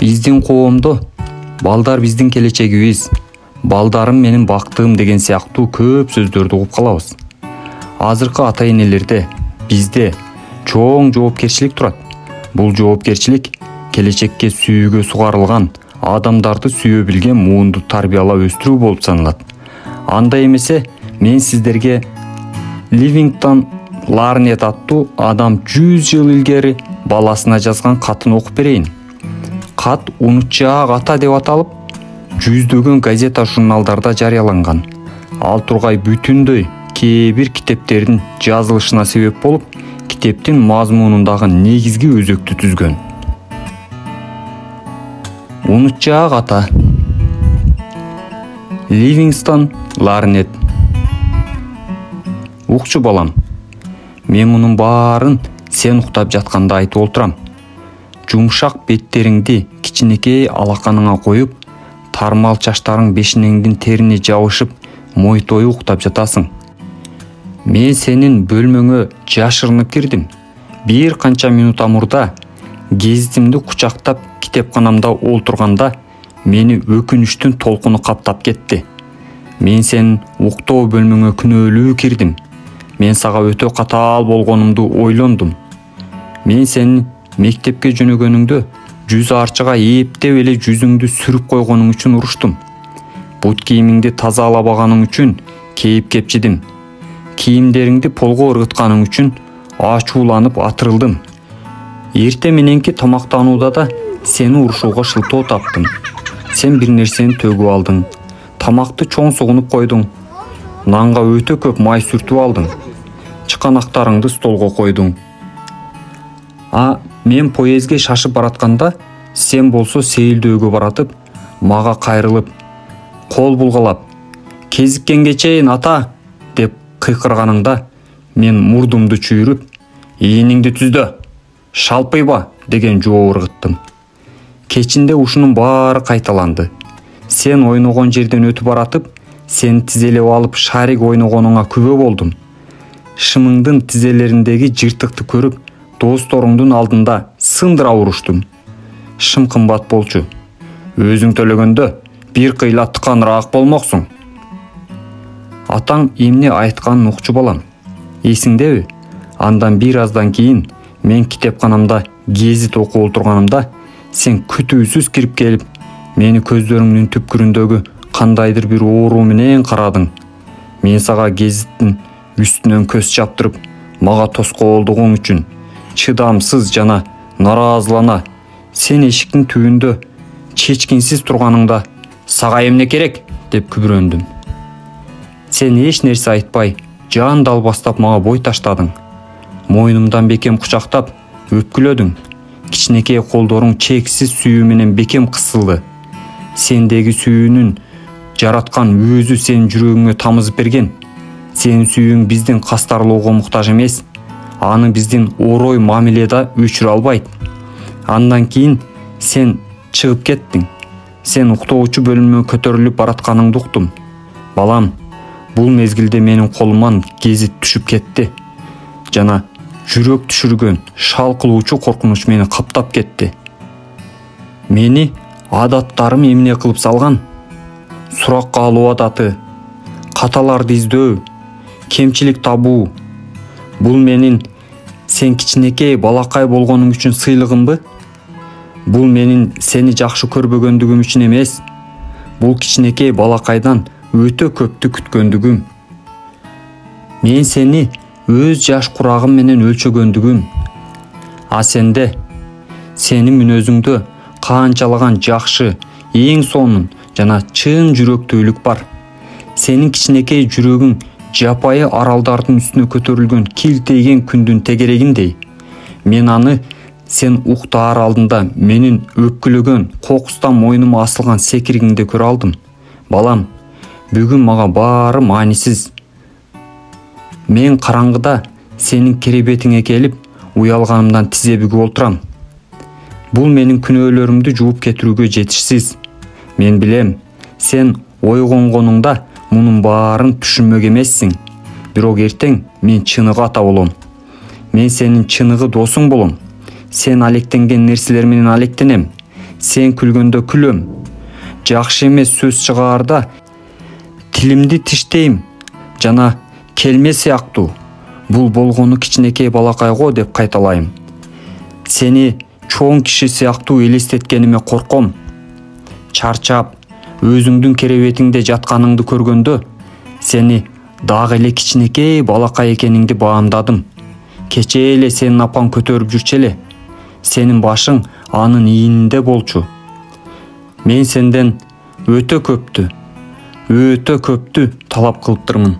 Биздин коомдо балдар биздин келечегибиз, балдарым менин бактыгым деген сыяктуу көп сөздөрдү угуп калабыз. Азыркы ата-энелерде бизде чоң жоопкерчилик турат. Бул жоопкерчилик келечекке сүйүүгө сугарылган, адамдарды сүйө билген муунду тарбиялап өстүрүү болуп саналат. Анда эмесе мен сиздерге Ливингтон Ларнет аттуу адам 100 жыл илгери баласына жазган катын окуп берейин. Кат унутчаак ата деп аталып, жүздөгөн газета журналдарда жарыяланган. Ал тургай бүтүндөй кээ бир китептердин жазылышына себеп болуп, китептин мазмунундагы негизги өзөктү түзгөн. Унутчаак ата. Ливингстон Ларнет. Укчу балам, мен мунун баарын сен уктап жатканда айтып олтурам. Жумшак беттериңди кичинекей алаканыңа коюп, тармал чачтарың бешинеңдин терине жабышып, мойтой уктап жатасың. Мен сенин бөлмөңө жашырынып кирдим. Бир канча минут мурда гезитимди кучактап китепканамда олтурганда мени өкүнүчтүн толкуну каптап кетти. Мен сенин уктоо бөлмөңө күнөөлүү кирдим. Мен сага өтө катаал болгонумду ойлондум. Мен сенин мектепке жөнөгөнүңдө жүз арчыга эптеп эле жүзүңдү сүрүп койгонуң үчүн уруштум. Бут кийимиңди тазалабаганың үчүн кейип кепчидим. Кийимдериңди полго ыргытканың үчүн ачууланып атырылдым. Эрте мененки тамактанууда да сени урушууга шылтоо таптым. Сен бир нерсени төгүп алдың. Тамакты чоң сугунуп койдуң. Нанга өтө көп май сүртүп алдың. Чыканактарыңды столго койдуң. Мен поездге шашып баратканда, сен болсо сейилдөөгө баратып, мага кайрылып, кол булгалап, "Кезиккенге чейин ата" деп кыйкырганыңда, мен мурдумду чүйрүп, "Ийиниңди түздө, шалпыйба" деген жооп ыргыттым. Кечинде ушунун баары кайталанды. Сен ойногон жерден өтүп баратып, сени тизелеп алып шарик ойногонуңа күбө болдум. Шымыңдын тизелериндеги жыртыкты көрүп, досторуңдун алдында сындыра уруштум. Шым кымбат болчу. Өзүң төлөгөндө бир кыйла тыканыраак болмоксуң. Атаң эмне айтканын укчу балам. Эсиңдеби? Андан бир аздан кийин мен китепканамда гезит окуп олтурганымда, сен күтүүсүз кирип келип, мени көздөрүңдүн түпкүрүндөгү кандайдыр бир оору менен карадың. Мен сага гезиттин үстүнөн көз чаптырып, мага тоскоолдугуң үчүн чыдамсыз жана нараазылана, сен эшиктин түбүндө чечкинсиз турганыңда, "Сага эмне керек?" деп күбүрөндүм. Сен эч нерсе айтпай, жан далбастап мага бой таштадың. Мойнумдан бекем кучактап, өпкүлөдүң. Кичинекей колдоруң чексиз сүйүү менен бекем кысылды. Сендеги сүйүүнүн жараткан өзү сенин жүрөгүңө тамызып берген. Сенин сүйүүң биздин кастарлоого муктаж эмес. Аны биздин орой мамиледа өчүрө албайт. Андан кийин сен чыгып кеттиң. Сен уктоочу бөлмөмө көтөрүлүп баратканыңды уктум. Балам, бул мезгилде менин колуман гезит түшүп кетти. Жана жүрөк түшүргөн шал кылуучу коркунуч мени каптап кетти. Мени адаттарым эмне кылып салган? Суракка алуу адаты, каталарды издөө, кемчилик табуу. Бул менин сен кичинекей балакай болгонуң үчүн сыйлыгымбы? Бул менин сени жакшы көрбөгөндүгүм үчүн эмес. Бул кичинекей балакайдан өтө көптү күткөндүгүм. Мен сени өз жаш курагым менен өлчөгөндүгүм. Сенде, сенин мүнөзүңдө канчалаган жакшы, эң сонун жана чын жүрөктүүлүк бар. Сенин кичинекей жүрөгүң жапайы аралдардын үстүнө көтөрүлгөн килтейген күндүн тегерегиндей. Мен аны сен уктаар алдында менин өпкүлөгөн, кокустан мойнума асылган секиригиңди көрө алдым. Балам, бүгүн мага баары маанисиз. Мен караңгыда сенин керебетиңе келип, уялганымдан тизе бүгүп олтурам. Бул менин күнөөлөрүмдү жууп кетирүүгө жетишсиз. Мен билем, сен ойгонгонуңда мунун баарын түшүнмөк эмессиң. Бирок эртең мен чыныгы ата болом. Мен сенин чыныгы досуң болом. Сен алектенген нерселер менен алектенем. сен күлгөндө күлөм. Жакшы эмес сөз чыгаарда тилимди тиштейм жана келме сыяктуу. Бул болгону кичинекей балакай го деп кайталайм. Сени чоң киши сыяктуу элестеткениме корком. Чарчап, өзүңдүн керебетиңде жатканыңды көргөндө, сени дагы эле кичинекей балакай экениңди баамдадым. Кече эле сенин апаң көтөрүп жүрчү эле. Сенин башың анын ийининде болчу. Мен сенден өтө көптү талап кылыптырмын.